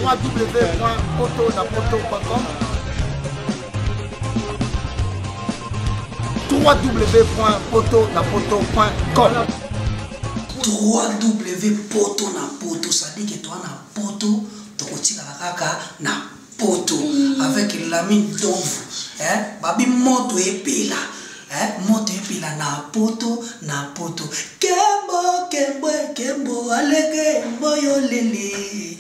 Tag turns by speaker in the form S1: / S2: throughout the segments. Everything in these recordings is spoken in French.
S1: www.potonapoto.com www.potonapoto.com
S2: www.potonapoto, ça dit que toi na poto, tokotika kaka na poto avec la mine d'ombre, babi moto epila, moto epila na poto, kembo alege mboyo lele,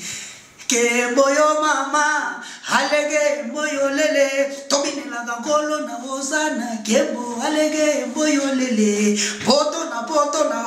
S2: kembo yo mama alege mboyo lele, tobine la gangolo na ozana, kembo alege mboyo lele, poto na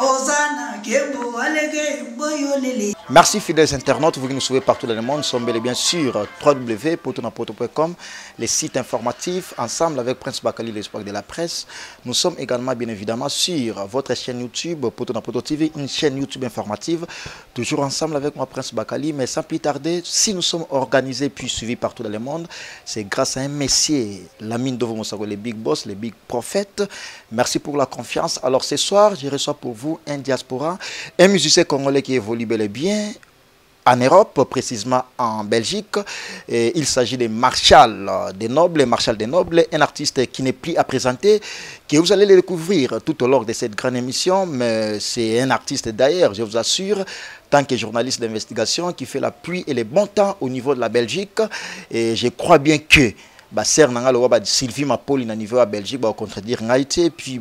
S2: ozana, kembo alege mboyo lele.
S3: Merci fidèles internautes, vous qui nous suivez partout dans le monde, nous sommes bel et bien sur www.potonapoto.com, les sites informatifs, ensemble avec Prince Bakali, l'espoir de la presse. Nous sommes également bien évidemment sur votre chaîne YouTube, Potonapoto TV, une chaîne YouTube informative, toujours ensemble avec moi Prince Bakali, mais sans plus tarder, si nous sommes organisés puis suivis partout dans le monde, c'est grâce à un messier, Lamine Dovo Moussago, les big boss, les big prophètes. Merci pour la confiance. Alors ce soir, je reçois pour vous un diaspora, un musicien congolais qui évolue bel et bien en Europe, précisément en Belgique. Et il s'agit de Marshall des Nobles, un artiste qui n'est plus à présenter, que vous allez le découvrir tout au long de cette grande émission. Mais c'est un artiste d'ailleurs, je vous assure, tant que journaliste d'investigation, qui fait la pluie et le bon temps au niveau de la Belgique. Et je crois bien que Sylvie Mapoli na niveau à Belgique va contredire Ngaïté, puis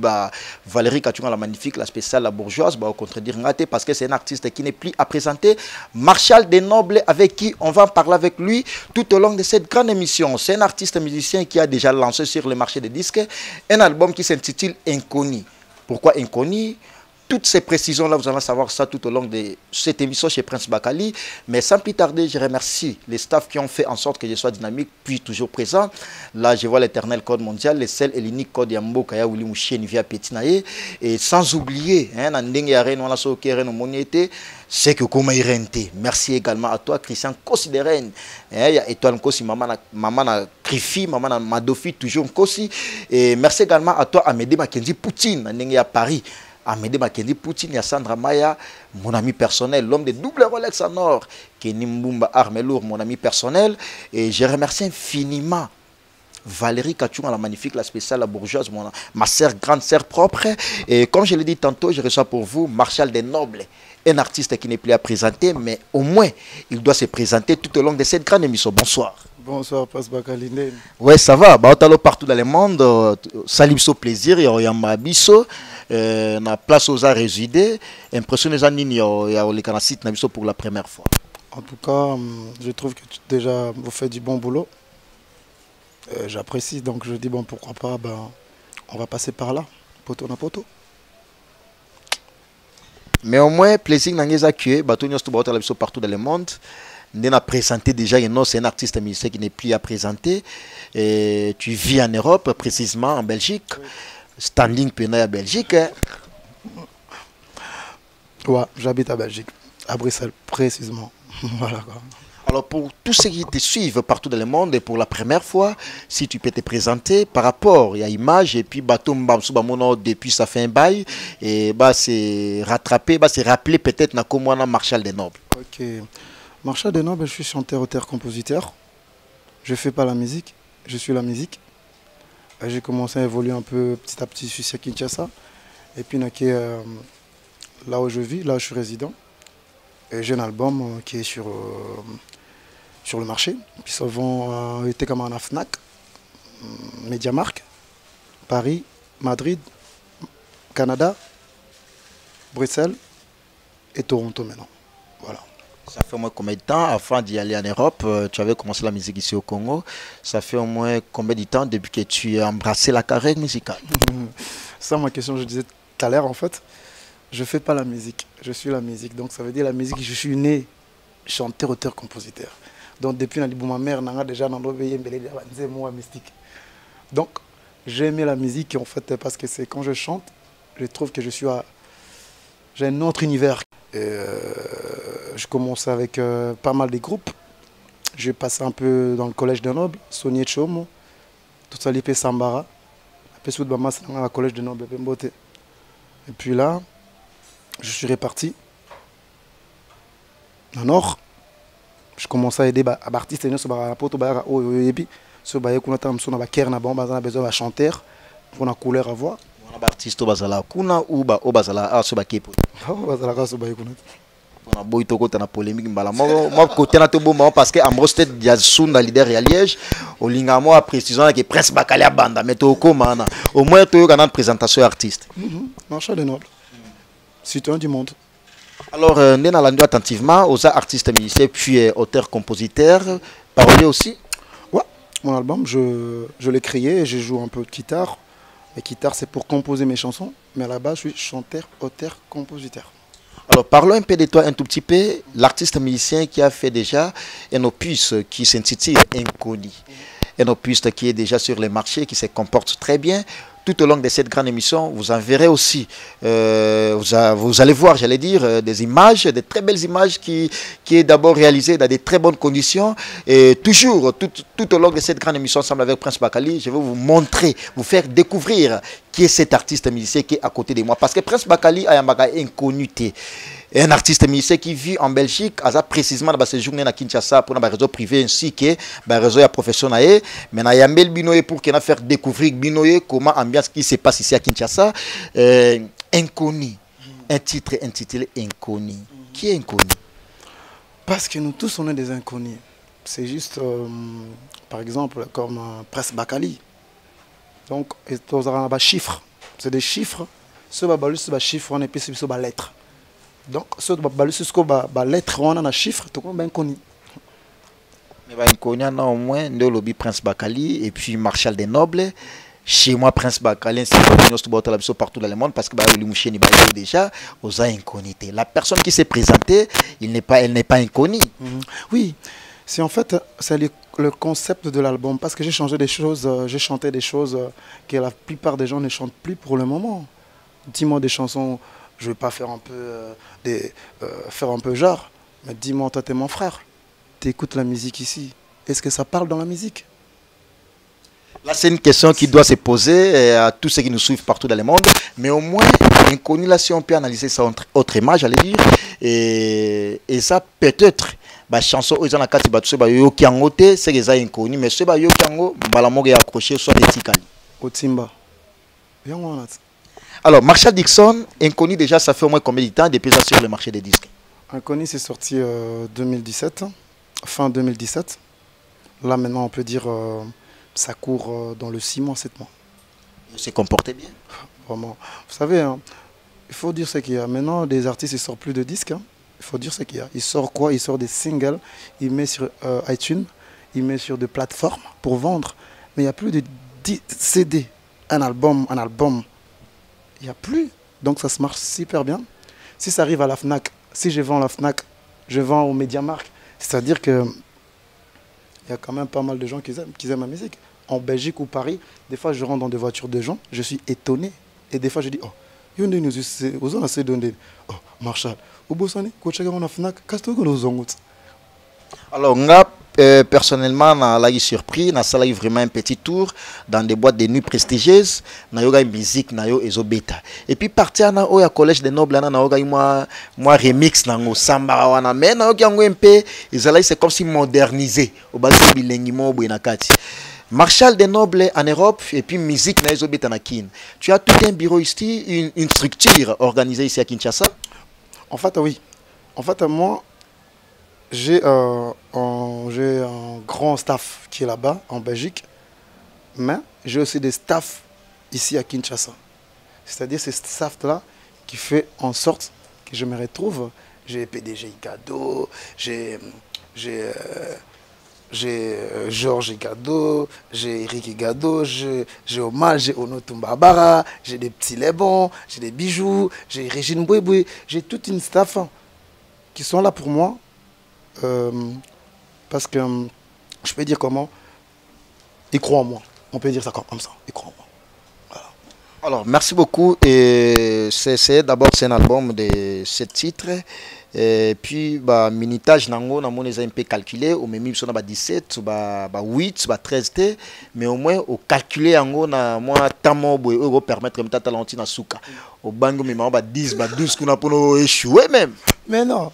S3: Valérie Kachunga la magnifique, la spéciale, la bourgeoise va contredire Ngaïté, parce que c'est un artiste qui n'est plus à présenter. Marshall des Nobles, avec qui on va parler avec lui tout au long de cette grande émission. C'est un artiste musicien qui a déjà lancé sur le marché des disques un album qui s'intitule Inconnu. Pourquoi Inconnu? Toutes ces précisions-là, vous allez savoir ça tout au long de cette émission chez Prince Bakali. Mais sans plus tarder, je remercie les staffs qui ont fait en sorte que je sois dynamique, puis toujours présent. Là, je vois l'éternel code mondial, le seul et l'unique code Yambo Kaya Wili Mouchien via Petinaye. Et sans oublier, c'est que comment il rente. Merci également à toi, Christian Considérène. Il y a Étoile Nkosi, maman na Krifi, maman na Madofi, toujours Nkosi. Et merci également à toi, Amédée Mackenzie Poutine, à Paris. Amédée Mackenzie Poutine, Sandra Maya, mon ami personnel, l'homme de double Rolex en or, Kenny Mbumba Armelour, mon ami personnel. Et je remercie infiniment Valérie Kachunga, la magnifique, la spéciale, la bourgeoise, ma sœur, grande sœur propre. Et comme je l'ai dit tantôt, je reçois pour vous Marshall des Nobles, un artiste qui n'est plus à présenter, mais au moins, il doit se présenter tout au long de cette grande émission. Bonsoir.
S4: Bonsoir, Prince Bakali.
S3: Ouais, ça va. Partout dans le monde. Salut, so plaisir. Il y a un biso. Na place aux arts résidés. Impression des années, il y a le site pour la première fois.
S4: En tout cas, je trouve que déjà vous faites du bon boulot. J'apprécie, donc je dis bon, pourquoi pas, on va passer par là. Poto na poto.
S3: Mais au moins, plaisir d'en accueillir. Partout dans le monde. On a présenté déjà c'est un artiste musicien qui n'est plus à présenter. Et tu vis en Europe, précisément en Belgique. Oui. Standing Pena à Belgique.
S4: Ouais, j'habite à Belgique, à Bruxelles précisément. Voilà quoi.
S3: Alors pour tous ceux qui te suivent partout dans le monde et pour la première fois, si tu peux te présenter par rapport à l'image et puis depuis ça fait un bail et c'est rattrapé, c'est rappelé peut-être na comme Marshall des Nobles.
S4: Ok. Marshall des Nobles, je suis chanteur, auteur, compositeur. Je ne fais pas la musique, je suis la musique. J'ai commencé à évoluer un peu petit à petit sur Kinshasa. Et puis là où je vis, là où je suis résident. J'ai un album qui est sur le marché. Puis ça a été comme un Fnac, Mediamarkt, Paris, Madrid, Canada, Bruxelles et Toronto maintenant. Voilà.
S3: Ça fait au moins combien de temps, avant d'y aller en Europe, tu avais commencé la musique ici au Congo. Ça fait au moins combien de temps depuis que tu as embrassé la carrière musicale?
S4: Ça, ma question, je disais tout à l'heure, en fait, je ne fais pas la musique, je suis la musique. Donc ça veut dire la musique, je suis né chanteur, auteur, compositeur. Donc depuis ma mère, déjà mystique. Donc j'ai aimé la musique en fait parce que c'est quand je chante, je trouve que j'ai un autre univers. Je commence avec pas mal de groupes. J'ai passé un peu dans le collège de Nobles, Sonier Chomo, tout ça, l'IP Sambara, le collège de Nobles, et puis là, je suis reparti dans le Nord, Je commence à aider les artistes et puis ce bail qu'on attend sur la caire, on a besoin de chanteur pour la couleur à voix.
S3: On a artiste au bazala kuna ou ba au bazala a sur bakepo.
S4: Bazala ka so bail qu'on
S3: On a boy toko na polémique mbala. Moi côté na to bon parce que Ambrosted Diazunda leader à Liège, au lingamo a précision que Prince Bakali a banda mais to komana. Au moins to yo présentation artiste.
S4: Marshal de Noble. Citoyen du monde.
S3: Alors, nous allons attentivement aux artistes musiciens, puis auteurs-compositeurs, paroliers aussi.
S4: Ouais, mon album, je l'ai créé et je joue un peu de guitare. La guitare, c'est pour composer mes chansons, mais à la base, je suis chanteur, auteur, compositeur.
S3: Alors, parlons un peu de toi un tout petit peu. L'artiste musicien qui a fait déjà un opus qui s'intitule Inconnu. Un opus qui est déjà sur les marchés, qui se comporte très bien. Tout au long de cette grande émission, vous en verrez aussi, vous allez voir, j'allais dire, des images, des très belles images qui est d'abord réalisée dans de très bonnes conditions. Et toujours, tout au long de cette grande émission, ensemble avec Prince Bakali, je vais vous montrer, vous faire découvrir qui est cet artiste musicien qui est à côté de moi. Parce que Prince Bakali a un inconnu. Un artiste musicien qui vit en Belgique, précisément dans ce journée à Kinshasa pour un réseau privé ainsi que un réseau professionnel. Mais il y a un binoye pour qu'il faire découvrir binoye comment ambiance qui se passe ici à Kinshasa. Inconnu, un titre intitulé Inconnu. Qui est inconnu?
S4: Parce que nous tous on est des inconnus. C'est juste, par exemple, comme Prince Bakali. Donc, il y a des chiffres. C'est des chiffres. Ce chiffre, on est plus sur les lettres. Donc, ce lettre, on a un chiffre, tout le monde est inconnu.
S3: Mais inconnu, on a au moins le lobby Prince Bakali et puis Marshal des Nobles. Chez moi, Prince Bakali, c'est partout dans le monde parce que déjà aux inconnus. La personne qui s'est présentée, elle n'est pas inconnue.
S4: Oui, c'est en fait c'est le concept de l'album parce que j'ai changé des choses, j'ai chanté des choses que la plupart des gens ne chantent plus pour le moment. Dis-moi des chansons. Je ne vais pas faire un peu genre, mais dis-moi, toi, t'es mon frère. Tu écoutes la musique ici. Est-ce que ça parle dans la musique?
S3: Là, c'est une question qui doit se poser à tous ceux qui nous suivent partout dans le monde. Mais au moins, inconnu, là, si on peut analyser ça autrement, j'allais dire. Et ça, peut-être, la chanson, ils ont la carte, c'est que ça inconnu. Mais c'est que ça est accroché sur des ticali.
S4: Au Timba.
S3: Alors, Marshall Dixon, inconnu déjà, ça fait au moins combien de temps depuis ça sur le marché des disques?
S4: Inconnu, c'est sorti 2017, fin 2017. Là, maintenant, on peut dire ça court dans le 6 mois, 7 mois.
S3: Il s'est comporté bien?
S4: Vraiment. Vous savez, hein, il faut dire ce qu'il y a. Maintenant, des artistes, ils sortent plus de disques. Hein. Il faut dire ce qu'il y a. Ils sortent quoi? Ils sortent des singles, ils mettent sur iTunes, ils mettent sur des plateformes pour vendre. Mais il n'y a plus de CD, un album. Il n'y a plus. Donc ça se marche super bien. Si ça arrive à la FNAC, si je vends à la FNAC, je vends au MediaMarkt. C'est-à-dire que il y a quand même pas mal de gens qui aiment ma musique. En Belgique ou Paris, des fois je rentre dans des voitures de gens, je suis étonné. Et des fois je dis, oh, il y a une musique, oh, Marshall, au Bossani, quand tu as la FNAC, qu'est-ce que tu as?
S3: Alors, personnellement, je suis surpris, je suis vraiment un petit tour dans des boîtes de nuit prestigieuses, je suis musique, je suis bêta. Et puis, partir au collège des nobles, je suis moi remix, je samba, mais c'est comme si modernisé. Marshal des nobles en Europe et puis musique, je suis bêta. Tu as tout un bureau ici, une structure organisée ici à Kinshasa?
S4: En fait, oui. En fait, moi, j'ai un grand staff qui est là-bas, en Belgique, mais j'ai aussi des staffs ici à Kinshasa. C'est-à-dire ces staffs-là qui fait en sorte que je me retrouve. J'ai PDG Gado, j'ai Georges Gado, j'ai Eric Gado, j'ai Omar, j'ai Ono Tumbabara, j'ai des petits Lebons, j'ai des bijoux, j'ai Régine Bouéboué, j'ai toute une staff qui sont là pour moi. Parce que je peux dire comment ils croient en moi. On peut dire ça comme ça. Ils croient en moi. Voilà.
S3: Alors, merci beaucoup. Et d'abord, c'est un album de 7 titres. Et puis, minitage, nango, on a un peu calculé. Au même temps, 17, 8, 13 T. Mais au moins, au calculé, on a moins tamo pour permettre de mettre talenti na souka. Au bango, mais 10, 12, qu'on a pour nous échouer même.
S4: Mais non.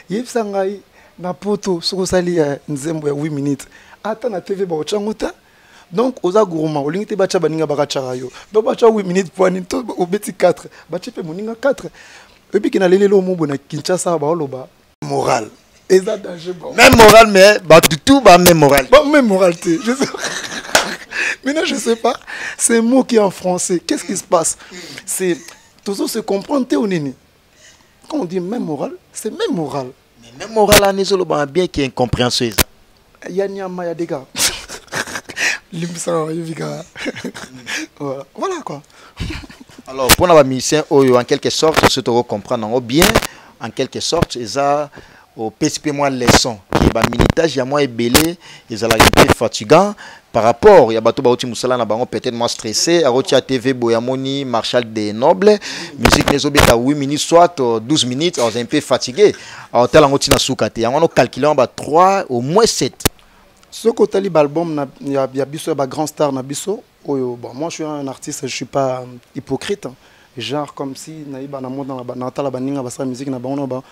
S4: Yves Sangaï. na poto soko sali nzembo ya 8 minutes ata na TV ba ochangota donc oza gourmand olingite bacha baninga bakachara yo do bacha 8 minutes poani to obeti 4 bacha pe moninga 4 et puis kina lelelo mobo na Kinshasa ba oloba moral eza danger bon
S3: même moral mais ba tout ba même moral
S4: bon même moralité je sais maintenant je sais pas c'est un mot qui est en français qu'est-ce qui se passe c'est toujours se comprendre te onini quand on dit même moral c'est même moral
S3: mais même moral en ezolo ba bien qui est incompréhension
S4: Yanyama ya des gars. Voilà quoi.
S3: Alors, pour les musiciens, en quelque sorte, se te comprendre bien, en quelque sorte, ils ont au PSP moins leçon. Qui est militage, il y a moins ébélé, ils ont un peu fatigant. Par rapport, il y a bateau baouti moussala na bango peut-être moins stressé. Arotia TV Boyamoni, Marshall des Nobles, musique les obéis à 8 minutes, soit 12 minutes, on est un peu fatigué. Alors, tel en na soukate. On a calculé en bas 3 au moins 7.
S4: Ce côté l'album, il y a biso ba grand star na biso. Bon, moi je suis un artiste, je suis pas hypocrite. Hein. Genre comme si naïba na monde na tala baninga basa musique na bango ba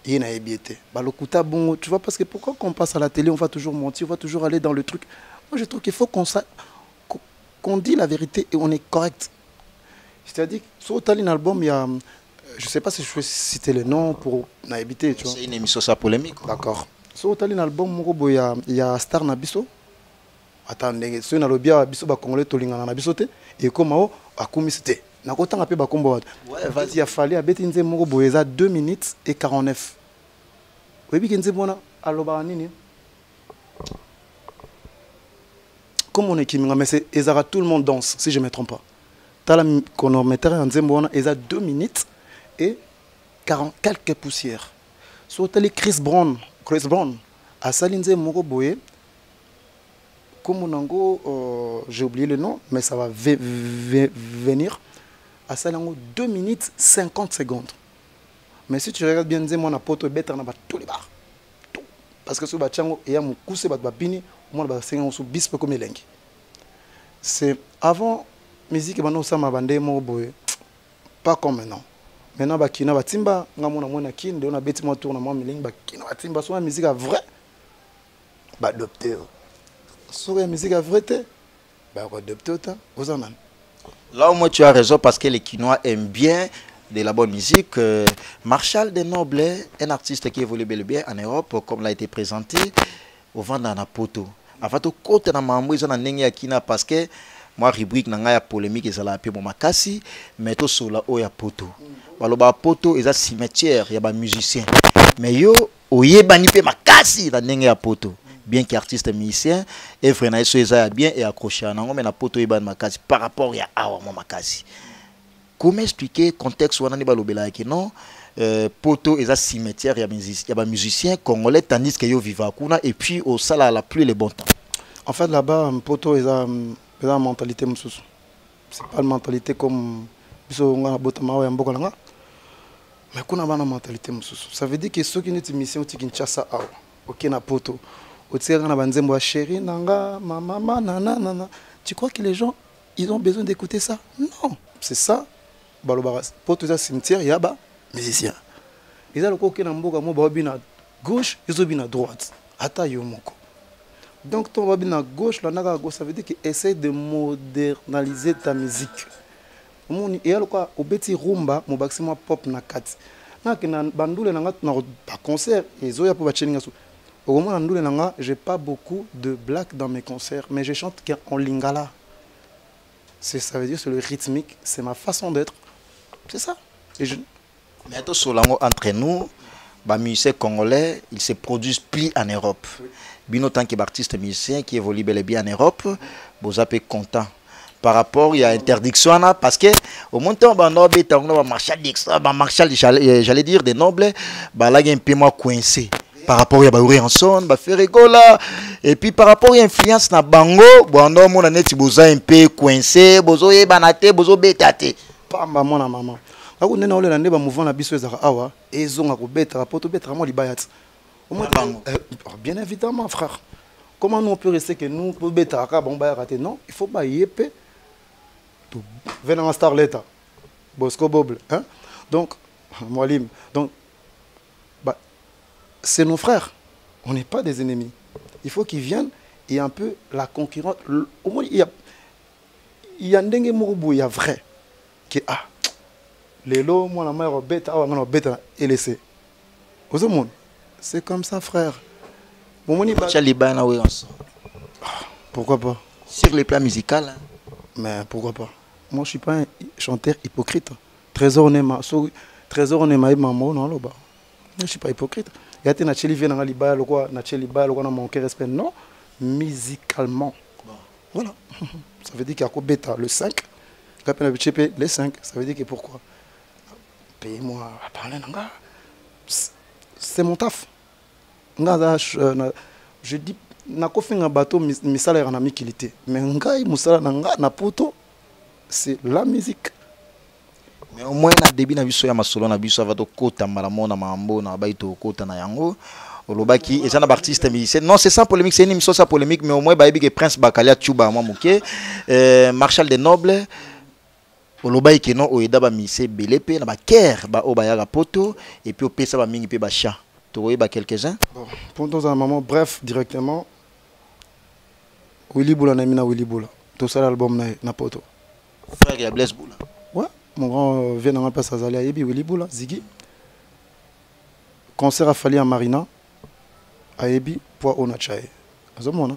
S4: il n'a ébiété. Bah le kuta bon, tu vois parce que pourquoi quand on passe à la télé, on va toujours mentir, on va toujours aller dans le truc. Moi je trouve qu'il faut qu'on dit la vérité et on est correct. C'est-à-dire sur un album il y a je sais pas si je peux citer le nom pour naïbité, tu vois.
S3: C'est une émission ça polémique.
S4: D'accord. Sur un album il y a Star Nabiso. Attendez, c'est un lobia biso ba congolais tolinga na biso te et comme a komi c'était. Na kota ngape ba kombo. Ouais, vas-y a fallu abeti nze moko boyeza 2 minutes et 49. Oui bi kenze bona aloba nini? Comme on est kiminga mais c'est ezara tout le monde danse si je me trompe pas. Tala chronomètre en nzembo bona eza 2 minutes et 40 quelques poussières. Sur télé Chris Brown a salinze moko boye. Comme on j'ai oublié le nom, mais ça va venir. À ça, 2 minutes 50 secondes. Mais si tu regardes bien, moi, on a poto bête dans tous les bars. Parce que ce bâtiment, il y a mon coussé, bini, moi, je suis un bispe comme il c'est avant, musique, pas comme maintenant. Maintenant, bakina batimba, ngamona mona kin, de on a bêti moi tournement, mais bakina batimba, soit la musique vraie, adopté. Sur la musique à vrai, adopté autant, vous en avez.
S3: Là au moins tu as raison parce que les Quinois aiment bien de la bonne musique. Marshall des Nobles, un artiste qui évolue bien en Europe, comme l'a été présenté, au Vandana Poto. Avant tout, côté na mambo ils ont un Kina parce que moi rubrique na polémique ils ont appelé mon makasi, mais tout sur la oya Poto. Waloba Poto ils ont cimetière, il y a des musiciens. Mais yo oye bani pe makasi na nenga Poto. Bien qu'artiste musicien, et vraiment ça bien et accroché à mais na poto iban makasi par rapport à awa makasi. Comment expliquer contexte où on a balobela que non poto et ça cimetière il y a musicien congolais tandis que yo viva kuna et puis au sala la pluie le bon temps.
S4: En fait là-bas poto ils a une mentalité mususu. C'est pas une mentalité comme biso nga botama ya mboka nga. Mais kuna bana mentalité mususu. Ça veut dire que ceux qui ont une mission au Kinshasa awa OK na poto chérie, nanga, maman, nana. Tu crois que les gens, ils ont besoin d'écouter ça? Non. C'est ça. Pour tout ça, cimetière, il y a des musiciens. Ils ont le coquin en boga, moi, à gauche, ils ont bien à droite. Ata yomoko. Donc, ton babine à gauche, la naga à gauche, ça veut dire qu'ils essaient de moderniser ta musique. Il y a le quoi, au petit rumba, mon maximum pop na kat. Na bandoule na concert, ils ont ya pour bacheninga sou. Au moment où j'ai pas beaucoup de blagues dans mes concerts, mais je chante en lingala. Ça veut dire c'est le rythmique, c'est ma façon d'être. C'est ça.
S3: Mais entre nous, les musiciens congolais, ils se produisent plus en Europe. Bien autant que les artistes musiciens qui évoluent bel et bien en Europe, vous êtes content. Par rapport, il y a interdiction parce que au moment où on a Marshall, j'allais dire des Nobles, là il y a un peu moins coincé. Par rapport à Baouri Hanson, Ferregola, et puis par rapport à l'influence na Bango, bon, on a net besoin un peu coincé, bozo e banate, bozo betate.
S4: Pamba mona maman. Là où on est dans le mouvement la biso ezara awa, ezonga ko beta rapport beta mo libayat. Bien évidemment frère. Comment nous on peut rester que nous pour beta ka bon ba rater non, il faut pas yepé. Tout venant en Starleta. Bosco Boble, hein? Donc Moalim, donc c'est nos frères. On n'est pas des ennemis. Il faut qu'ils viennent et un peu la concurrence. Au moins, il y a un dengue morubu, il y a vrai. Qui les lots, moi, la mère, bête, et laissé. Aux hommes, c'est comme ça, frère. Pourquoi pas?
S3: Sur le plan musical. Hein.
S4: Mais pourquoi pas? Moi, je ne suis pas un chanteur hypocrite. Trésor, on est ma maman, non, là-bas. Je ne suis pas hypocrite. Il y a des gens qui viennent à l'Iba, qui manqué respect. Non, musicalement. Bon. Voilà. Ça veut dire qu'il y a quoi bêta, le 5. Les 5. Ça veut dire que pourquoi? Payez-moi à parler. C'est mon taf. Je dis, un bateau, mes salaires en amicalité. Mais c'est la musique.
S3: Mais au moins, na début na biso ya masolo na biso va to kota malamona mambo na baito kota na yango. Olobaki et ça na artiste musicien. Non, c'est sans polémique, c'est une émission sans polémique, mais au moins ba que Prince Bakalia Tchouba moi moké Marshal des Nobles. Olobaki que non oeda ba misé belepe na ba ker ba obayaka poto et puis opesa ba mingi pe ba chat. Tu ba quelques-uns.
S4: Bon, pour dans un moment bref directement Willy Boula na mina Willy Boula. Tout ça l'album na poto.
S3: Frère ya Blaise Boula.
S4: Ouais, mon grand vient dans un passe à Zali Ayebi, Willy Boula, Ziggy. Concert à Fali à Marina, Ayebi, pour Onachae. Azomona.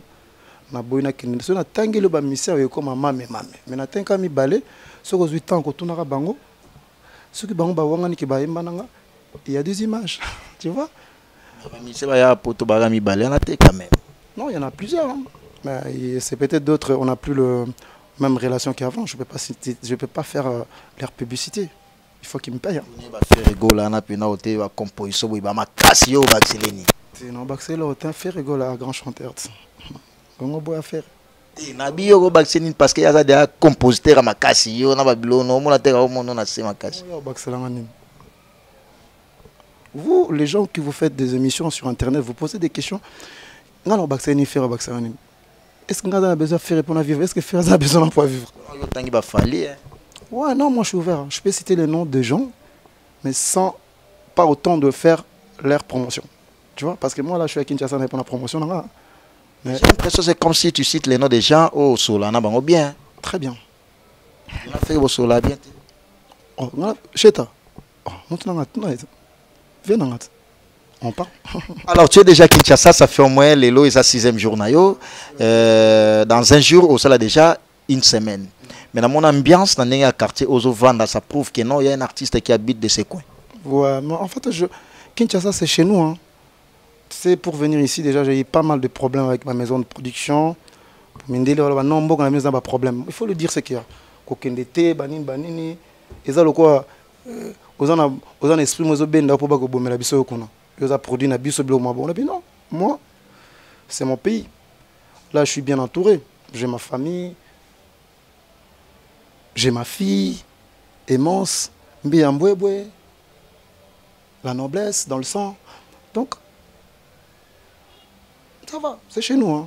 S4: Na boina kini. So na tangi le ba misère yo comme mame. Mais na tanka mi balé, so ko 8 ans ko tunaka bango. Ce qui bango ba wanga ni ki ba yemba nanga. Il y a des images, tu vois?
S3: Ba misère ba ya poto ba mi balé na te quand même.
S4: Non, il y en a plusieurs. Hein. Mais c'est peut-être d'autres, on n'a plus le même relation qu'avant. Je ne peux pas faire leur publicité. Il faut qu'ils me payent.
S3: On va faire rigoler, on a pu noter, on va composer, on va casser, on va accélérer.
S4: Non, Baxel, on va faire rigoler à grand chanteur. Comment on va faire?
S3: Nabi yo Baxelin parce qu'il y a des compositeurs à ma casse, yo na Babylone, on a terre au monde on a c'est ma casse.
S4: Vous, les gens qui vous faites des émissions sur internet, vous posez des questions. Non, Baxelin faire Baxelin. Est-ce qu'on a besoin de faire pour vivre? Est-ce que faire a besoin pour vivre? Ouais, non, moi je suis ouvert. Je peux citer les noms de gens, mais sans pas autant de faire leur promotion. Tu vois? Parce que moi là je suis à Kinshasa pour la promotion.
S3: J'ai l'impression que c'est comme si tu cites les noms des gens au Solana, bien.
S4: Très bien.
S3: On a fait au Solana bien.
S4: Oh, Cheta. Oh, viens dans on parle.
S3: Alors, tu es déjà à Kinshasa, ça fait au moins les lots et sa 6e journée. Dans un jour, au a déjà une semaine. Mais dans mon ambiance, dans un quartier, aux Vanda, ça prouve que non, il y a un artiste qui habite de ces coins.
S4: Ouais, mais en fait, Kinshasa, c'est chez nous. Hein. C'est pour venir ici, déjà, j'ai eu pas mal de problèmes avec ma maison de production. Il faut le dire, c'est qu'il y a Kokendete, Banini, et ça, le quoi, aux esprit, moi, ils ont produit un bis bleu. Non, moi, c'est mon pays. Là, je suis bien entouré. J'ai ma famille, j'ai ma fille, Emance, Mbiambouéboué, la noblesse dans le sang. Donc, ça va, c'est chez nous. Hein.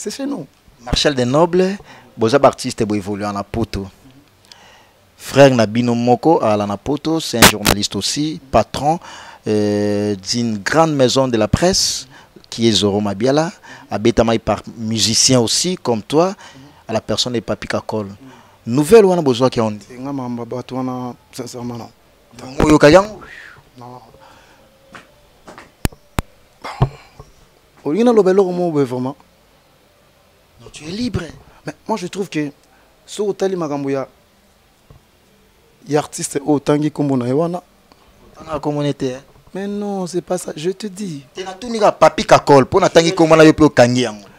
S4: C'est chez nous.
S3: Marshal des Nobles, vous êtes artiste et vous évoluez en Apoto. Frère Nabino Moko à Lanapoto, c'est un journaliste aussi, patron d'une grande maison de la presse qui est Zoro Mabiala, Abetamaï par musicien aussi comme toi, à la personne de Papi Kakol. Nouvelle ou on a besoin qu'il y ait?
S4: Non. Sincèrement, non. Non.
S3: Tu es libre.
S4: Mais moi je trouve que ce Otali Magambouya, il y a artiste au Tangi Komona Ewana. Mais non, c'est pas ça, je te dis.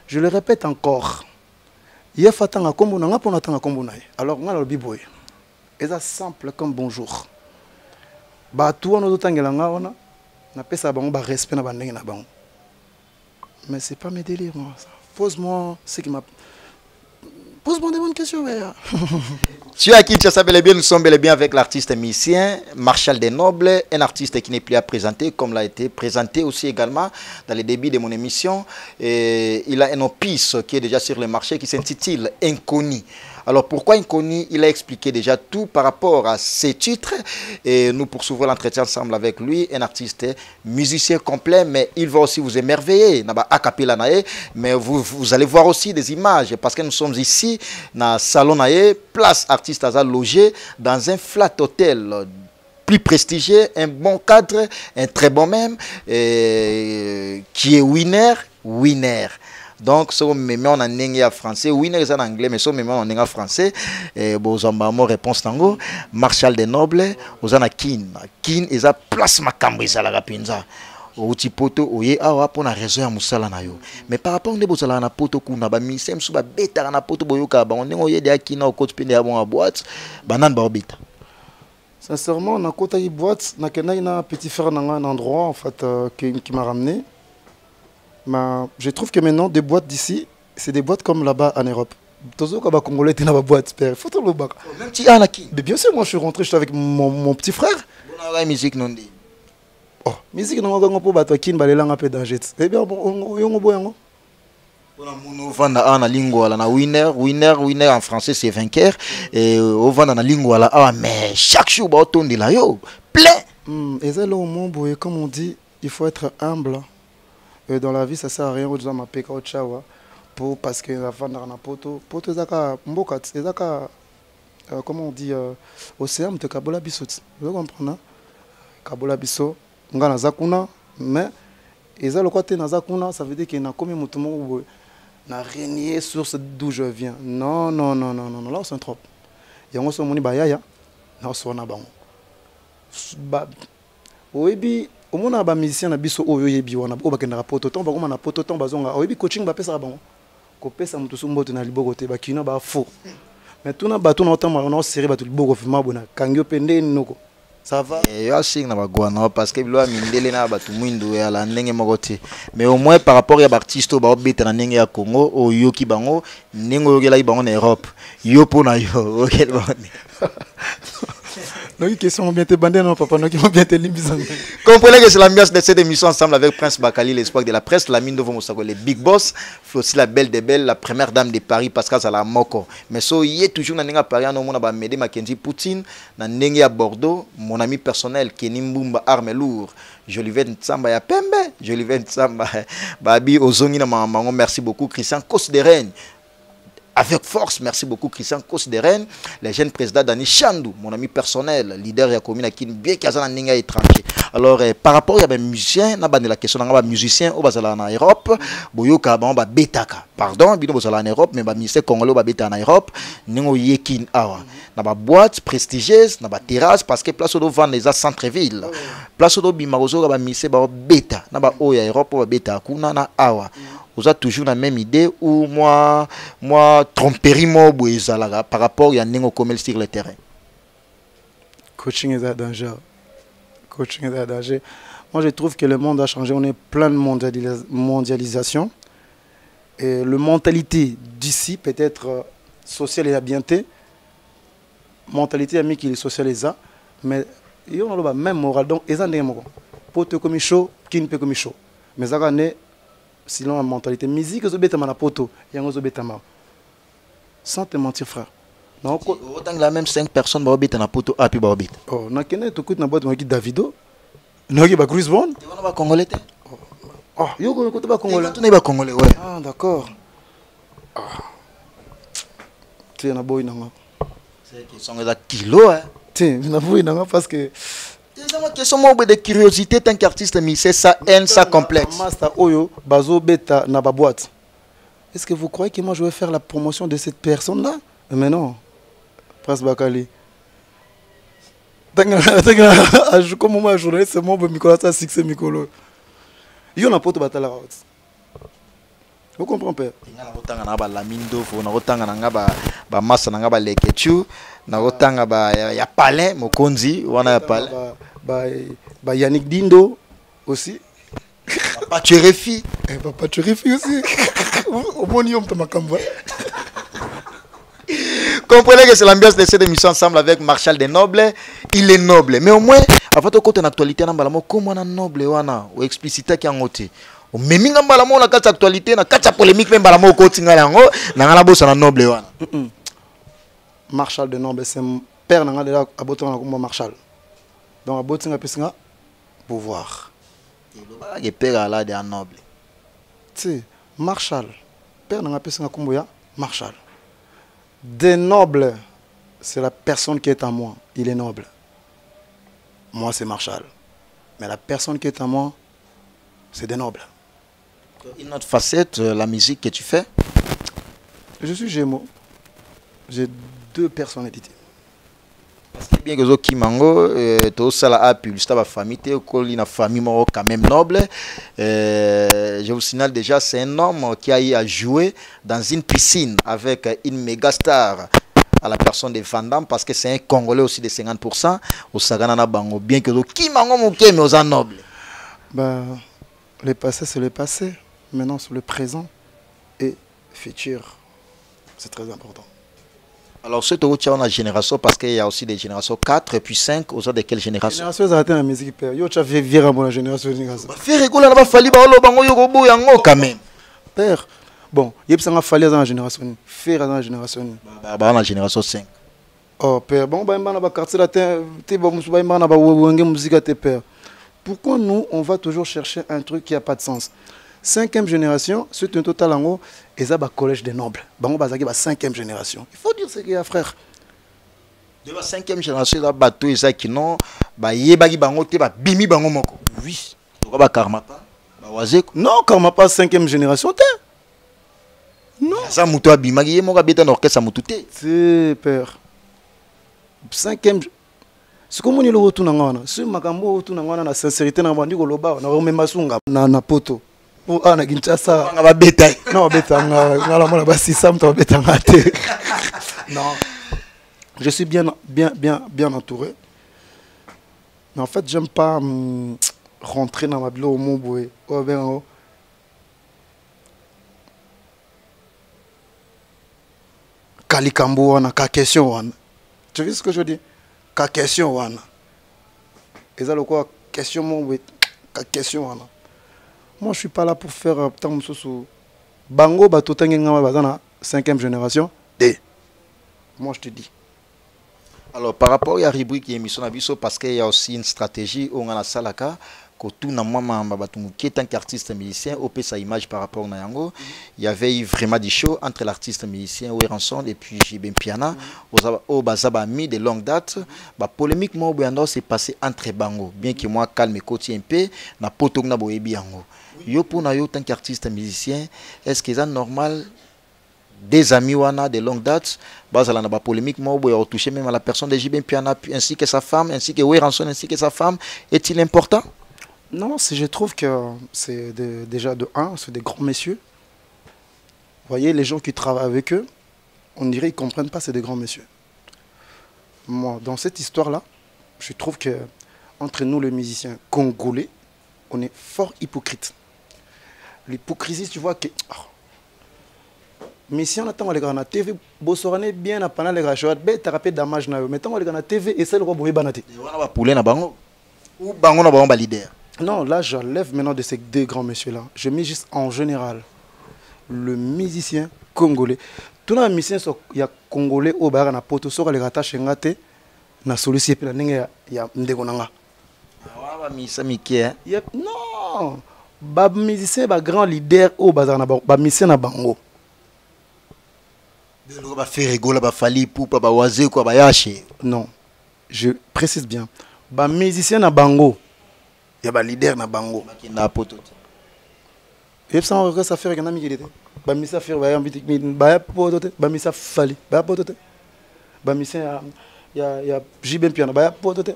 S4: Je le répète encore. Il y a Fatanga Komona, pour Natanga Komona. Alors, moi, le biboy. Et ça simple comme bonjour. Bah, tout le monde n'a pas ça, bah, respect, mais c'est pas mes délires, moi. Pose-moi ce qui m'a. Pose-moi des bonnes questions,
S3: Tu as Kinshasa bel et bien, nous sommes bel et bien avec l'artiste musicien Marshal des Nobles, un artiste qui n'est plus à présenter, comme l'a été présenté aussi également dans les débuts de mon émission. Et il a un opus qui est déjà sur le marché qui s'intitule Inconnu. Alors pourquoi Inconnu? Il a expliqué déjà tout par rapport à ses titres et nous poursuivrons l'entretien ensemble avec lui, un artiste musicien complet, mais il va aussi vous émerveiller. Mais vous allez voir aussi des images parce que nous sommes ici dans salon place artiste à logé dans un flat hôtel plus prestigieux, un bon cadre, un très bon même, qui est winner. Donc, si on met en anglais français, winner est en anglais, mais si on met en anglais français, vous avez réponse tango. Marshal des Nobles, vous avez Kin est la place Makambo, c'est la rapinza. Outi poto oye awa pona réseau ya musala na yo mais par rapport ndebo sala na poto kuna ba misem su ba beta na poto boyoka ba on ngoye de akina ko tpende ya bon boîte banan ba beta.
S4: Sincèrement na kota yi boîte na kena ina petit frère na un endroit en fait qui m'a ramené. Mais je trouve que maintenant des boîtes d'ici c'est des boîtes comme là-bas en Europe. Tozo ka ba congolais te na ba boîte père faut le baka.
S3: Même ti anaki.
S4: Mais bien sûr moi je suis rentré j'étais avec mon petit frère.
S3: On a la musique non dit.
S4: Oh, musique non nga po bato kin balelanga pe danger. Eh bien yongo boyango.
S3: On a mono vanda ana lingua la na winner en français c'est vainqueur et au vanda na lingua la ah mais chaque jour ba otondi la yo plein.
S4: Et ça là au monde boye comme on dit, il faut être humble. Et dans la vie ça sert à rien de ma peka au chawa pour parce que la vanda na poto zaka mboka ezaka comment on dit océan te kabola bisot. Vous comprenez? Kabola biso ngana zakuna mais eza le côté na zakuna ça veut dire que na comme mutumo na régner sur ce d'où je viens non là on se trompe yango so moni bayaya na so na bango ba oyebi omona ba musicien na biso oyo yebi wana o bakenda poto ton bakoma na poto ton bazonga oyebi coaching ba pesa bango ko pesa mutu so mboto na liboko te ba kino ba faux mais tuna bato na otama on a serré bato liboko vraiment bona kangyo pende noko. Ça va.
S3: Parce que bilo mindele na batu mwindo ya la ndenge mokote. Mais au moins par rapport à artiste ba obeta na ndenge ya Congo o yoki bango ndenge yokela bango na Europe. Yo pona yo okela bango.
S4: Non, une question bien te bandé non papa non qui vont bien te limbisang.
S3: Comprenez que c'est l'ambiance de cette émission ensemble avec Prince Bakali, l'espoir de la presse, la mine de Vomosako, les big boss, aussi la belle des belles, la première dame de Paris Pascal Salamoko. Mais so y est toujours dans Paris on a ba Médé Mackenzie Poutine, dans ndenge à Bordeaux, mon ami personnel Kenny Mbumba arme lourd. Jolivet Ntsamba ya Pembe, Jolivet Ntsamba Babi Ozongi na mamango, merci beaucoup Christian Kosderen. Avec force, merci beaucoup Christian Kosderen, le jeune président Dani Chandou, mon ami personnel, leader de la commune qui bien qu'il y a un ninga étranger. Alors par rapport à des musiciens, n'a pas de la question d'un musicien au Basala en Europe, boyoka ba betaka. Pardon, bino Basala en Europe, mais ba musicien congolais ba beta en Europe, ningo yekin awa. Na ba boîte prestigieuse, na ba terrasse parce que place au vendre les centre-ville. Place au bimarozo ba musicien ba beta, na ba oya Europe ba beta kuna na awa. Vous avez toujours la même idée ou moi tromperie moi par rapport à Nengo Komel sur le terrain.
S4: Coaching est un danger. Coaching est un danger. Moi je trouve que le monde a changé. On est plein de mondialisation. Et la mentalité d'ici peut-être sociale et ambientée. Mentalité amie qui est sociale et ça. Mais il y a le même moral. Donc ils ont des mots. Pour te comme chaud, qui ne peut comme chaud. Mais ça gagne. Sinon la mentalité musique zobeta na poto yango zobeta ma sans te mentir frère non
S3: autant la même 5 personnes ba obeta na poto api ba obeta
S4: oh na kene to kut na boîte ma ki Davido na ki ba Chris Brown
S3: tu va ba congolais
S4: oh yo ko to ba congolais
S3: tu na ba congolais ouais
S4: ah d'accord tu na boy nanga
S3: c'est que sont des kilos hein
S4: tu na boy nanga parce que
S3: c'est une question de curiosité tant qu'artiste mais c'est ça haine ça complexe
S4: master oyo bazo beta na ba boîte. Est-ce que vous croyez que moi je vais faire la promotion de cette personne là? Mais non. Prince Bakali. Comme moi journaliste c'est mon micro ça succès micro. Yo na poto batala out. Vous comprenez pas?
S3: Na otanga na ba lamindo fo na otanga na ba massa na ba lekechu na otanga ba ya palais mokonzi wana ya palais
S4: ba Yannick Dindo aussi
S3: papa Cherefi
S4: papa Cherefi aussi au bon yom to makamba.
S3: Comprenez que c'est l'ambiance de cette émission ensemble avec Marshal des Nobles. Il est noble mais au moins avant de côté en actualité na balamo comme on noble wana ou expliciter qui en ôté memi ngamba mo na kati actualité na kati polémique même balamo ko tinga yango na ngala bosa na noble wana
S4: Marshal de Noble, c'est mon père n'a déjà aboté comme Marshal. Donc aboté n'a plus pouvoir.
S3: Et père à la de noble.
S4: Tu Marshal, père n'a plus comme Marshal. Des nobles, c'est la personne qui est à moi, il est noble. Moi c'est Marshal. Mais la personne qui est à moi, c'est des nobles.
S3: Une autre facette, la musique que tu fais.
S4: Je suis Gémeaux. J'ai 2 personnalités.
S3: Parce que bien que zo kimango to sala a publicité ba famille te ko na famille mo quand même noble. Je vous signale déjà c'est un homme qui a eu à jouer dans une piscine avec une méga star à la personne de Van Damme parce que c'est un Congolais aussi de 50% au Sagana na bango bien que zo kimango mo ke mais aux noble.
S4: Bah le passé c'est le passé. Maintenant c'est le présent et futur. C'est très important.
S3: Alors, ce que tu as une génération, parce qu'il y a aussi des générations 4 et puis 5, aux autres de quelle génération?
S4: Génération, ça a été la musique, père. Yo, tu as fait virer la génération.
S3: Faire rigoler, on va falloir quand même.
S4: Père, bon, il y a fallu dans la génération. Faire dans la génération.
S3: Dans la génération 5.
S4: Oh, père, bon, bah, on va quartier la terre, musique, père. Pourquoi nous, on va toujours chercher un truc qui n'a pas de sens? 5e génération, c'est un total en haut, et ça, collège des nobles. On va dire 5e génération. Il faut dire ce qu'il y a, frère.
S3: De la 5e génération, là, bateau, et ça qui non, bah, yébagi bango, te ba bimi bango moko. Oui. Tu vas Karmapa, bah, wazeko.
S4: Non, Karmapa 5e génération, t'es. Non.
S3: Ça moutou abimagi, yémoga beta n'orchestre moutou te.
S4: C'est père. 5e. C'est comme on est le retour dans l'ana. C'est makambo retour dans l'ana, la sincérité dans l'ana, on a remis masunga na poto. Ou ana Kinshasa.
S3: On va beta.
S4: Non, beta, ngala mona ba sisam to beta ngate. Non. Je suis bien entouré. Mais en fait, j'aime pas rentrer dans ma bilo au Mouboué. Oh ben oh. Kalikambo wana ka question wana. Tu vois ce que je dis? Ka question wana. Et ça le quoi question Mouboué. Ka question wana. Moi, je suis pas là pour faire tant sous bango bato tangengama bazana 5e génération. D. Moi, je te dis.
S3: Alors, par rapport à la rubrique émission Abisso, parce qu'il y a aussi une stratégie où on a la salaka, que tout le monde qui est un artiste musicien, au sa image par rapport à Nayango, il y avait eu vraiment des shows entre l'artiste musicien Ouéranson et puis Jibem Piana, au Bazaba mis de longue date. Polémiquement, c'est passé entre Bango, bien que moi, calme et côté un peu, na potong na boebi yango. Yo pour na yo tant qu'artiste musicien, est-ce que c'est normal? Des amis wana de longue date, bazala na ba polémique mo boya toucher même à la personne de Jibem Piana ainsi que sa femme, ainsi que Ouéranson ainsi que sa femme, est-il important?
S4: Non, je trouve que c'est déjà de 1, c'est des grands messieurs. Vous voyez, les gens qui travaillent avec eux, on dirait qu'ils ne comprennent pas, c'est des grands messieurs. Moi, dans cette histoire-là, je trouve que entre nous, les musiciens congolais, on est fort hypocrite. L'hypocrisie, tu vois que... Mais si on attend les gars na TV, bossorane bien à pendant les gars, je vais te rappeler dommage na yo. Mettons les gars na TV et c'est le roi boy banate.
S3: On va pouler na bango. Ou bango na bango ba leader.
S4: Non, là j'enlève maintenant de ces 2 grands messieurs là. Je mets juste en général le musicien congolais. Tous les musiciens sont il y a congolais au bar na poto so les rattache ngate na solution pe na ndenge ya ndeko nanga.
S3: Wa ba misa mikie.
S4: Non. Ba musicien ba grand leader au bazar na ba musicien na bango. Non, je précise bien. Ba musicien na bango, il y a ba leader na bango. Et ça on regrette ça faire un ami qui était. Ba musicien faire ba ambiti ba potote, ba musicien fali, ba potote. Ba musicien ya Jibem Piana ba potote.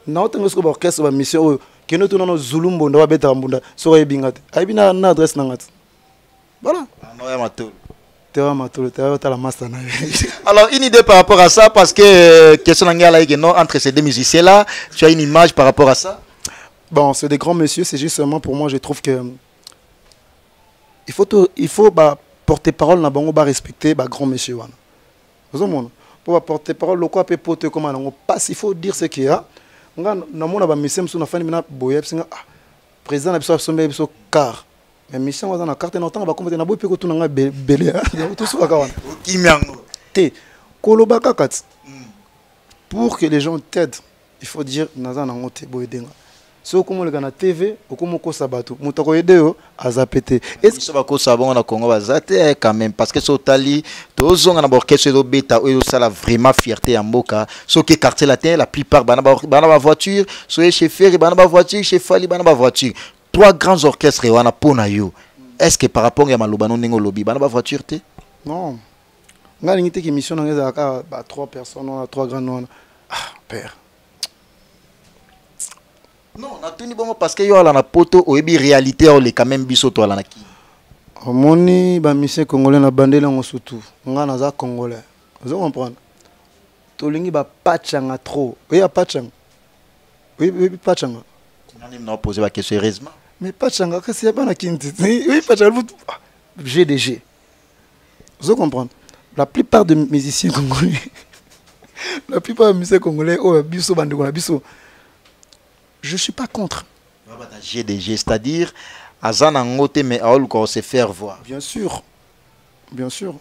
S4: Na otengo sko ba orchestre ba musicien que nous tournons Zulumbo na ba beta mbunda so ebingate. Aibina na adresse na ngati. Voilà.
S3: Alors, une idée par rapport à ça, parce que question entre ces 2 musiciens-là, tu as une image par rapport à ça?
S4: Bon, c'est des grands messieurs, c'est justement pour moi, je trouve que il faut porter parole, respecter les grands messieurs. Pour porter parole, le quoi peut porter comme on passe, il faut dire ce qu'il y a. On a président de car. Mais mission on a carte notant va commettre na boy pe ko tunanga belé tout ça kawana.
S3: Kimiango.
S4: Té Koloba Kakat. Pour que les gens t'aident, il faut dire Nazan Nangote Boedenga. Si on a la TV, on a sabato. Moutako edeo azapete.
S3: Est-ce que ça va causer bon na Congo bazate quand même parce que ce tali tous on a orchestre de beta et ça la vraiment fierté en Mboka. Ce qui quartier latin la plupart bana voiture, soit chez Ferry bana voiture, chez Fali bana voiture. Trois grands orchestres wana pona yo. Est-ce que par rapport à Malobano ningo lobby bana voiture te?
S4: Non. Nga ngite ki mission nga za ba trois personnes, on a trois grands noms. Ah, père.
S3: Non, parce que yo la poto oyebi réalité o le quand même biso to la naki.
S4: Omoni ba mission congolais na bandela ngosutu. Nga naza congolais. Vous comprenez? Tolingi ba pachanga trop. Oui, a pachanga. Oui, pachanga.
S3: On n'a posé la question sérieusement.
S4: Mais pachanga que c'est pas na kinti. Oui, pachanga GDG. Vous comprenez? La plupart des musiciens congolais la plupart des musiciens congolais oh biso bande ko biso. Je suis pas contre.
S3: GDG, c'est-à-dire, Azan Angote, mais à Olko se faire voir.
S4: Bien sûr. Bien sûr.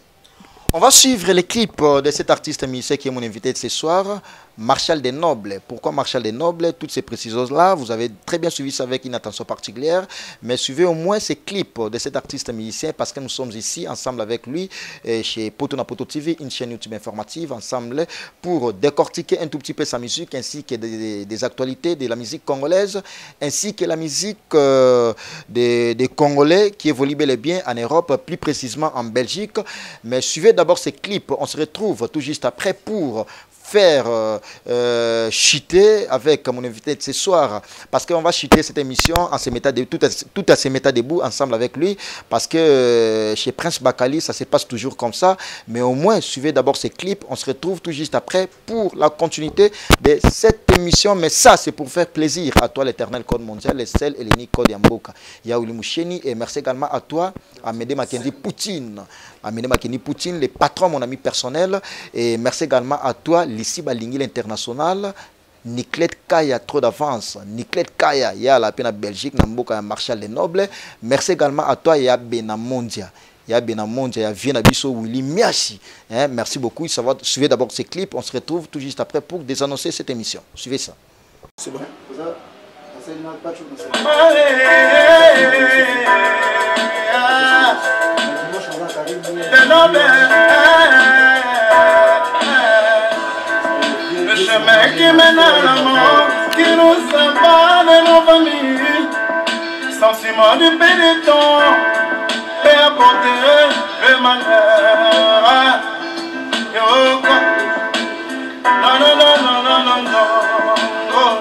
S3: On va suivre les clips de cet artiste musicien qui est mon invité de ce soir, Marshall des Nobles. Pourquoi Marshall des Nobles? Toutes ces précisions-là, vous avez très bien suivi ça avec une attention particulière, mais suivez au moins ces clips de cet artiste musicien parce que nous sommes ici ensemble avec lui chez Poto na Poto TV, une chaîne YouTube informative, ensemble pour décortiquer un tout petit peu sa musique ainsi que des actualités de la musique congolaise, ainsi que la musique des Congolais qui évolue bel et bien en Europe, plus précisément en Belgique. Mais suivez d'abord ces clips, on se retrouve tout juste après pour faire chuter avec mon invité de ce soir parce qu'on va chuter cette émission en se mettant tout à se mettre debout ensemble avec lui parce que chez Prince Bakali ça se passe toujours comme ça, mais au moins suivez d'abord ces clips, on se retrouve tout juste après pour la continuité de cette émission. Mais ça c'est pour faire plaisir à toi l'éternel code mondial, le seul et l'unique code Yamboka Yaouli Moucheni, et merci également à toi Amédée Makendi Poutine, le patron, mon ami personnel, et merci également à toi Lissi Balingi l'international, Niclette Kaya, trop d'avance, Niclette Kaya, il y a la peine à Belgique, Namboka Marshall des Nobles, merci également à toi, il y a Benamondia. Il y a Benamondia, il y a Vienabiso Willy Miachi. Merci beaucoup. Suivez d'abord ces clips. On se retrouve tout juste après pour désannoncer cette émission. Suivez ça.
S4: C'est vrai.
S1: Le chemin qui mène à la mort, qui nous sépare de nos familles. Sentiment du pénitent, et apporter le malheur. Non, non, non, non, non, non, non.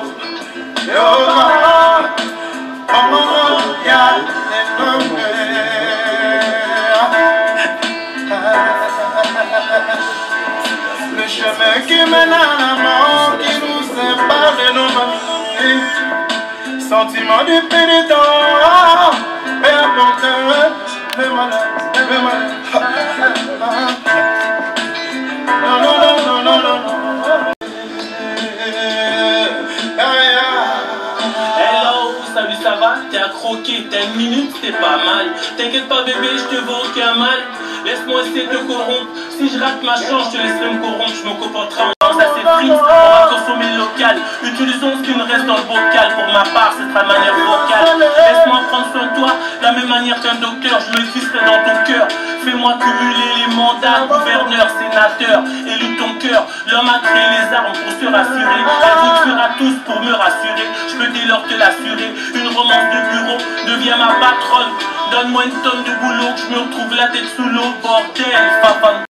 S1: Le chemin qui mène à la mort, qui nous sépare de nos familles. Sentiment du pénitent, et apporter le malheur, le malheur. Non, non, non, non, non, non, non.
S5: Hello, salut, ça va? T'es à croquer, t'as une minute, c'est pas mal. T'inquiète pas bébé, je te veux aucun mal. Laisse-moi essayer de te corrompre. Si je rate ma chance, je te laisserai me corrompre. Je me comporterai en danse assez prise. On va consommer le local. Utilisons ce qui nous reste dans le bocal. Pour ma part, c'est ta manière vocale. Laisse-moi prendre soin de toi. De la même manière qu'un docteur, je me glisserai dans ton cœur. Fais-moi cumuler les mandats. Gouverneur, sénateur, élu ton cœur. L'homme a créé les armes pour se rassurer. Elle vous tuera tous pour me rassurer. Je peux dès lors te l'assurer. Une romance de bureau devient ma patronne. Donne-moi une tonne de boulot, que je me retrouve la tête sous l'eau, bordel, papa.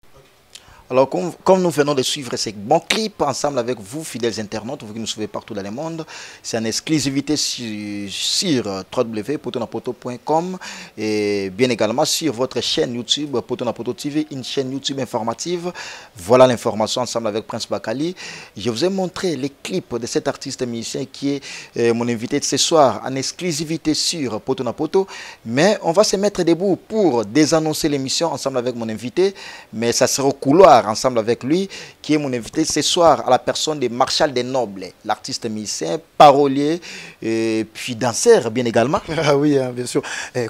S3: Alors, comme nous venons de suivre ces bons clips ensemble avec vous, fidèles internautes, vous qui nous suivez partout dans le monde, c'est en exclusivité sur www.potonapoto.com et bien également sur votre chaîne YouTube Potonapoto TV, une chaîne YouTube informative. Voilà l'information ensemble avec Prince Bakali. Je vous ai montré les clips de cet artiste musicien qui est mon invité de ce soir en exclusivité sur Potonapoto. Mais on va se mettre debout pour désannoncer l'émission ensemble avec mon invité, mais ça sera au couloir ensemble avec lui, qui est mon invité ce soir, à la personne de Marshall des Nobles, l'artiste musicien, parolier, et puis danseur bien également.
S4: Ah oui, hein, bien sûr.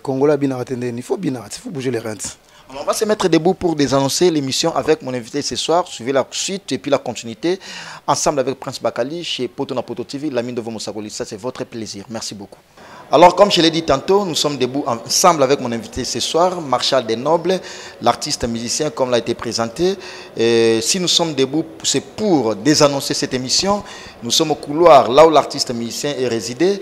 S4: Congola, il faut bouger les reins.
S3: Alors, on va se mettre debout pour désannoncer l'émission avec mon invité ce soir. Suivez la suite et puis la continuité ensemble avec Prince Bakali chez Poto na Poto TV, la mine de Vomosakoli. Ça, c'est votre plaisir. Merci beaucoup. Alors, comme je l'ai dit tantôt, nous sommes debout ensemble avec mon invité ce soir, Marshall Desnobles, l'artiste musicien comme l'a été présenté. Et si nous sommes debout, c'est pour désannoncer cette émission. Nous sommes au couloir, là où l'artiste musicien est résidé.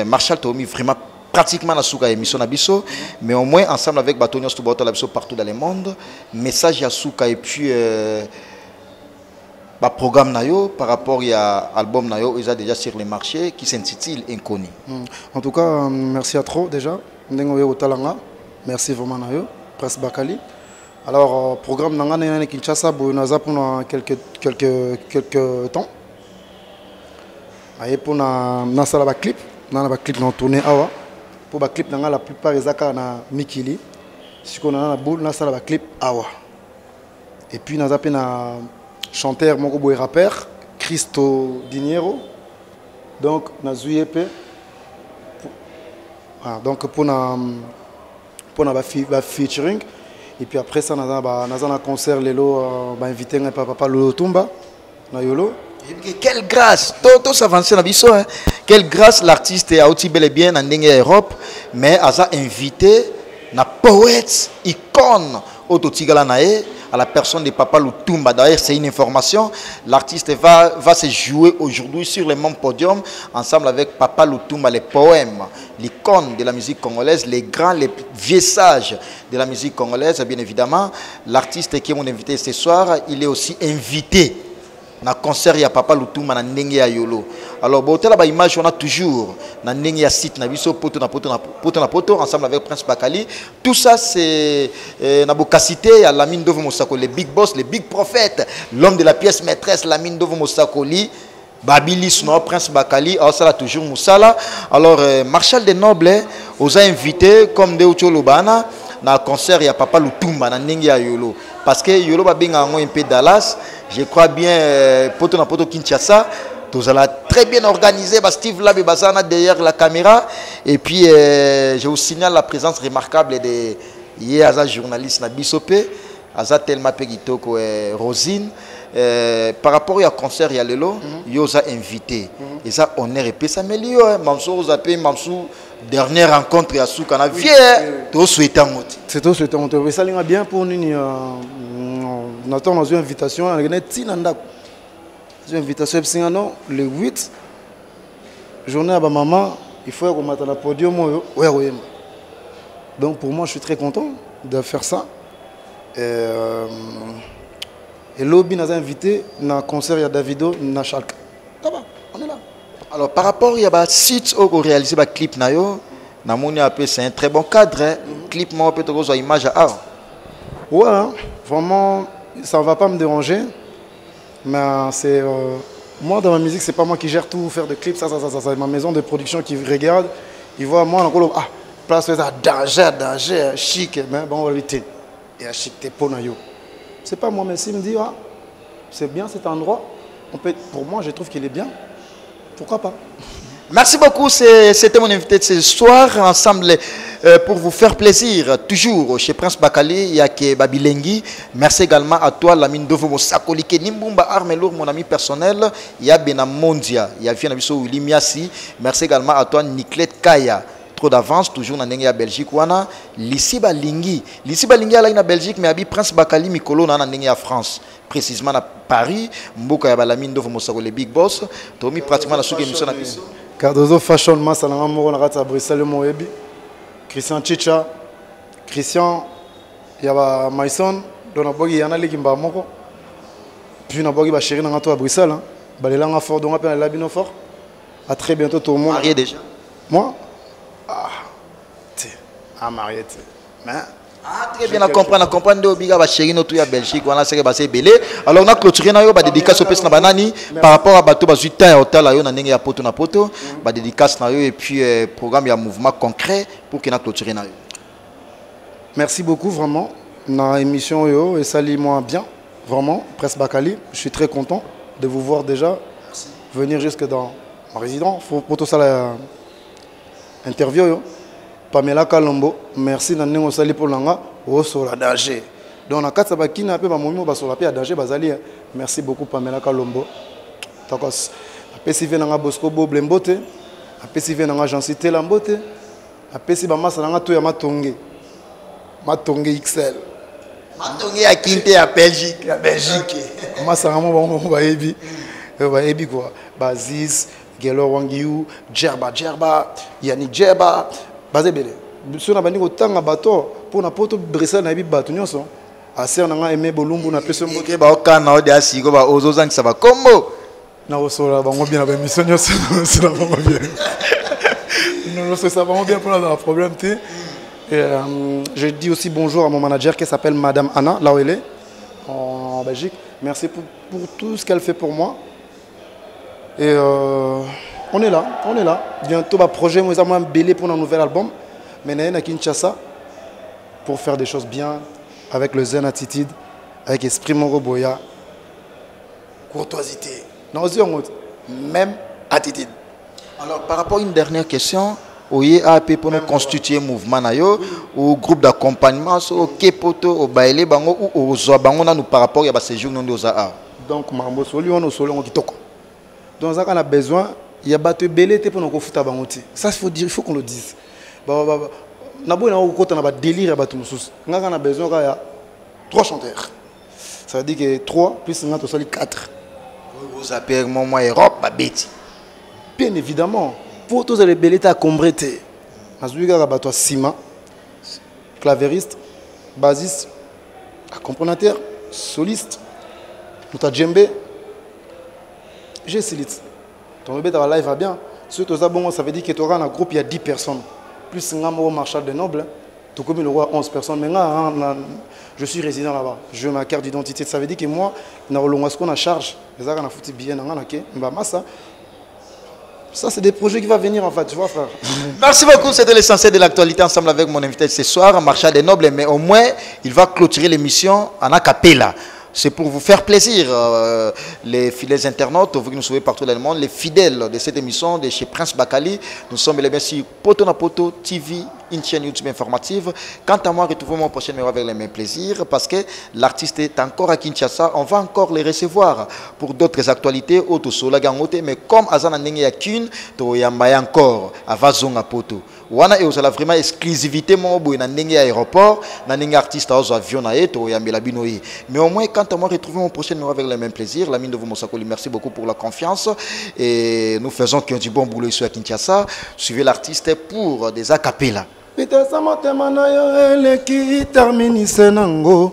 S3: Marshall Tomi, vraiment pratiquement la souka émission Nabiso, mais au moins ensemble avec Batonios Tubato Labiso partout dans le monde. Message à souka et puis programme nayo par rapport à album nayo ils ont déjà sur les marchés qui s'intitule Inconnu.
S4: En tout cas, merci à trop déjà. Merci vraiment nayo Prince Bakali. Alors programme nanga Kinshasa bonaza pour quelques temps. Aye pour na sala ba clip, na clip na tourner awa. Pour ba clip nanga la plupart ezaka na Mikili. Si on a na boule na sala ba clip awa. Et puis na zape na chanteur moko boy rappeur Christo Diniero. Donc na zuyepe. Donc pour na featuring et puis après ça na un concert lelo ba invité papa Lolo Tumba na yolo.
S3: Quelle grâce, tout s'avance dans biso hein. Quelle grâce l'artiste a aussi bel et bien en Europe, mais a invité na poète icône Ototigala nae à la personne de Papa Lutumba. D'ailleurs, c'est une information. L'artiste va se jouer aujourd'hui sur le même podium ensemble avec Papa Lutumba, les poèmes, l'icône de la musique congolaise, les grands, les vieux sages de la musique congolaise. Bien évidemment, l'artiste qui est mon invité ce soir, il est aussi invité na concert ya Papa Lutumba na ndenge ya yolo. Alors botela ba image on a toujours na ndenge ya site na biso poto na poto ensemble avec Prince Bakali. Tout ça c'est na bokasité ya Lamine Ndovo Mosakoli, les big boss, les big prophètes, l'homme de la pièce maîtresse Lamine Ndovo Mosakoli, Babilis no Prince Bakali, alors ça là toujours Moussala. Alors Marshall Desnobles aux a invité comme de Ucholobana na concert ya Papa Lutumba na ndenge ya yolo parce que yolo ba benga ngo un peu Dallas. Je crois bien, poto na poto Kinshasa, tout ça très bien organisé. Steve Labe Bazana derrière la caméra. Et puis, je vous signale la présence remarquable de Yéaza, journaliste na Bissopé, Aza Telma Pegitoko et Rosine. Par rapport au concert, il y a Lelo, Yosa invité. Et ça, on est répété. Ça m'améliore. Mamsou, vous appelez Mamsou. Dernière rencontre à Soukana, vieux, tout souhaitant.
S4: C'est tout souhaitant. Mais ça l'est bien pour nous. On attend dans une invitation. On a une invitation le 8 journée à ma maman. Il faut qu'on m'attende à podium. Donc pour moi, je suis très content de faire ça. Et Lobby nous a invité dans un concert à Davido, dans Chalk. Ça va, on est là.
S3: Alors par rapport à site où on réalise le clip nayo, c'est un très bon cadre. Hein? Clip moi peut être image à art.
S4: Ouais, hein? Vraiment, ça ne va pas me déranger. Mais c'est moi dans ma musique, c'est pas moi qui gère tout, faire des clips, ça. C'est ma maison de production qui regarde. Ils voient moi encore place ça danger, chic, mais bon on va éviter. Et à chic t'es pour nayo. C'est pas moi, mais s'il me dit c'est bien cet endroit, pour moi je trouve qu'il est bien. Pourquoi pas?
S3: Merci beaucoup, c'était mon invité de ce soir, ensemble pour vous faire plaisir, toujours chez Prince Bakali, Yake Babilengi. Merci également à toi, Lamine Ndovo Mosakoli, Nimbumba Armelour, mon ami personnel, Ya Bena Mondia, Ya Fianabiso Willy Miassi. Merci également à toi, Niklet Kaya. Trop d'avance, toujours dans la Belgique. Lissi Balingi à la Belgique, mais Abi Prince Bakali Mikolo dans la France. Précisément à Paris, Mboka Yabalamine Ndovo Mosakoli, Big Boss. Tomi pratiquement la souke émission.
S4: Cardozo Fashion Mass à la Bruxelles, Moebi. Christian Chicha, Christian Yaba Maison, Dona Bogi Yana Legimba Moko. Puis na Bogi Bachiri à Bruxelles. Balélang fort, donc appelle la Bino fort. À très bientôt tout le monde.
S3: Marié déjà?
S4: Moi? Marié, mais
S3: très bien à comprendre de Obiga Bachiri no tout à Belgique, on a c'est que c'est belé. Alors on a clôturé na yo ba dédicace au pes na banani par rapport à bateau bazuta hôtel là yo na ndenge ya poto na poto, ba dédicace na yo et puis programme ya mouvement concret pour qu'il a clôturé na yo.
S4: Merci beaucoup vraiment na émission yo et salut-moi bien vraiment Prince Bakali, je suis très content de vous voir déjà. Merci. Venir jusque dans ma résidence pour tout ça la interview yo. Pamela Kalombo, merci Nanengo Sali pour l'anga, au sol à danger. Donc, on a 4 sabakina, un peu, ma sur la paix à danger, bazali. Merci beaucoup, Pamela Kalombo. Takos. Après, si vient dans Bosco Boblembote, après, si vient dans Jean-Cité Lambote, après, si Bama Salanga, tout y a Matongé. Matongé XL.
S3: Matongé à Quinte à Belgique.
S4: À Belgique. Masalanga, on va ébi. On va ébi quoi. Bazis, Gelo Wangiou, Djerba, Yannick Djerba. Bazé belé. Si on a banni autant de bateaux pour na poto Bruxelles na bi bateau nyonso. Assez on a aimé Bolumbu na personne.
S3: Ok ba okana odi asigo ba ozozang ça va combo.
S4: Na osola bango bien na mission nyonso ça va bien. Non ça va bien pour la problème té. Je dis aussi bonjour à mon manager qui s'appelle Madame Anna, là où elle est, en Belgique. Merci pour tout ce qu'elle fait pour moi. Et on est là. Bientôt, projet, moi, j'ai belé pour un nouvel album. Mais on est à Kinshasa pour faire des choses bien, avec le zen attitude, avec esprit Moroboya, courtoisité. Non, même attitude.
S3: Alors, par rapport à une dernière question, Oye AP pour nous constituer mouvement ou groupe d'accompagnement au Kepoto au Baile Bango ou au Zoabango nous par rapport à ces jours non aux arts.
S4: Donc Marmo Soli on solo kitoko. Donc ça qu'on a besoin, il y a battu belé pour nous foutre bango. Ça il faut qu'on le dise. Na bo na ko na ba délire ba tout sous. Nga on a besoin il y a 3 chanteurs. Ça veut dire que 3 plus nga to soli 4.
S3: Vous appelez moi Europe ba beti.
S4: Bien évidemment. Pour tous les belés à combreter. Mazouiga rabattoir Sima, clavériste, bassiste, accompagnateur, soliste, nous t'as djembé. J'ai silite. Ton bébé dans la live va bien. Surtout ça, bon, ça veut dire que tu auras un groupe, il y a 10 personnes. Plus un au marchal de noble, tout comme le roi 11 personnes. Mais là, je suis résident là-bas. Je veux ma carte d'identité. Ça veut dire que moi, ce qu'on a charge, les gens ont foutu bien, ça, c'est des projets qui vont venir en fait, tu vois, frère.
S3: Merci beaucoup, c'était l'essentiel de l'actualité ensemble avec mon invité ce soir, Marshal des Nobles. Mais au moins, il va clôturer l'émission en a cappella. C'est pour vous faire plaisir, les fidèles internautes, vous qui nous suivez partout dans le monde, les fidèles de cette émission de chez Prince Bakali. Nous sommes bien sûr Poto na Poto TV, une chaîne YouTube informative. Quant à moi, retrouvez mon prochain numéro avec les mêmes plaisirs parce que l'artiste est encore à Kinshasa. On va encore les recevoir pour d'autres actualités. Mais comme Azana Nenge Yakin, to yambaya encore à Vazonga Poto. Wana et osala vraiment exclusivité mon boy na Nenge aéroport, na Nenge artiste aux avions na eto yambela binoyi. Mais au moins quant à moi, retrouvez mon prochain numéro avec les mêmes plaisirs. La mine de vous Mosakoli, merci beaucoup pour la confiance et nous faisons qu'il y a du bon boulot ici à Kinshasa. Suivez l'artiste pour des acapella.
S4: Vitessa motema na yo eleki terminise nango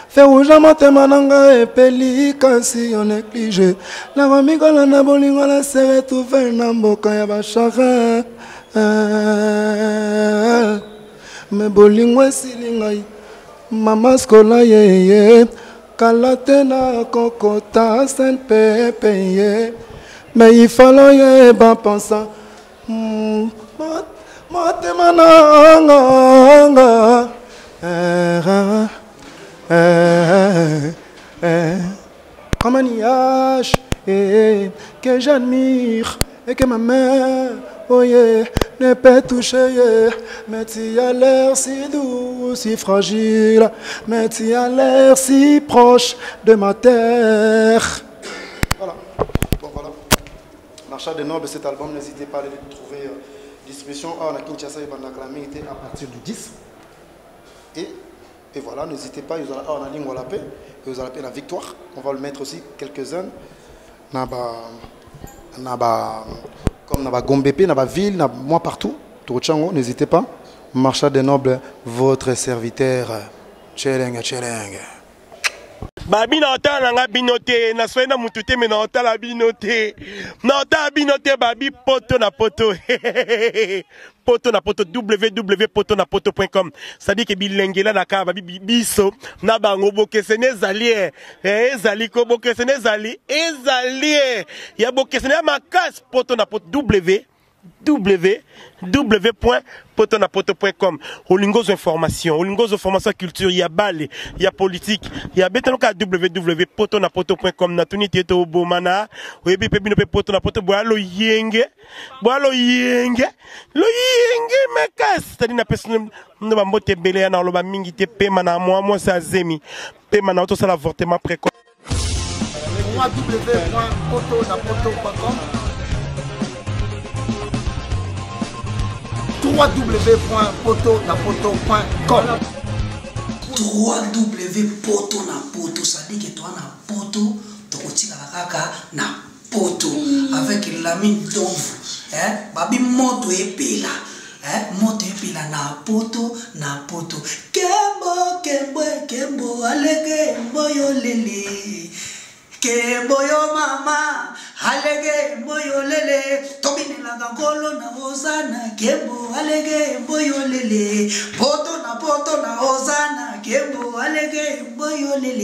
S4: Fais rouge motema nanga epeli kasi on néglige la romikola na bolingo la sere tout fait na mboka ya bachara me bolingo esilingai mama skola ye kalate na kokota sen pepe mais il fallait ye ba pensa motema nanga comme un nuage que j'admire et que ma main oh yeah, ne peut toucher mais tu as l'air si doux, si fragile mais tu as l'air si proche de ma terre. Voilà. Bon voilà. Marshal des Nobles, cet album, n'hésitez pas à le trouver distribution à Kinshasa et Bandaklamé était à partir du 10. Et voilà, n'hésitez pas, ils ont la ligne la paix, et vous allez la victoire. On va le mettre aussi quelques-uns. Comme Naba Gombepe, Naba Ville, moi partout. N'hésitez pas. Marshal des Nobles, votre serviteur. Tcheleng, tcheleng.
S6: Babi na otala nga binote na soena mutute me na otala binote na otala binote babi poto na poto poto na poto www.potonapoto.com ça dit que bilengela na ka babi biso na bango bokesene ezali ezali ko bokesene ezali ya bokesene ya makas poto na poto www.potonapoto.com. Olingos information, Olingos formation culture, il y a balle, il y a politique, il y a betanoka www.potonapoto.com. Natuni tieto obomana, webi pebino pe potonapoto boalo yenge mekas. C'est-à-dire na personne no ba mbote belé na loba mingi te pema na moi sa zemi. Pema na auto ça l'avortement précoce.
S3: www.potonapoto.com www.potonapoto.com
S2: www.potonapoto, ça dit que toi na poto, tokotika kaka na poto avec la mine d'ombre, babi moto epela, moto epela na poto kembo alege mboyo lele. Kembo yo mama, alege mboyo lele. Tobine la gangolo na ozana. Kembo alege mboyo lele. Poto na ozana. Kembo alege mboyo lele.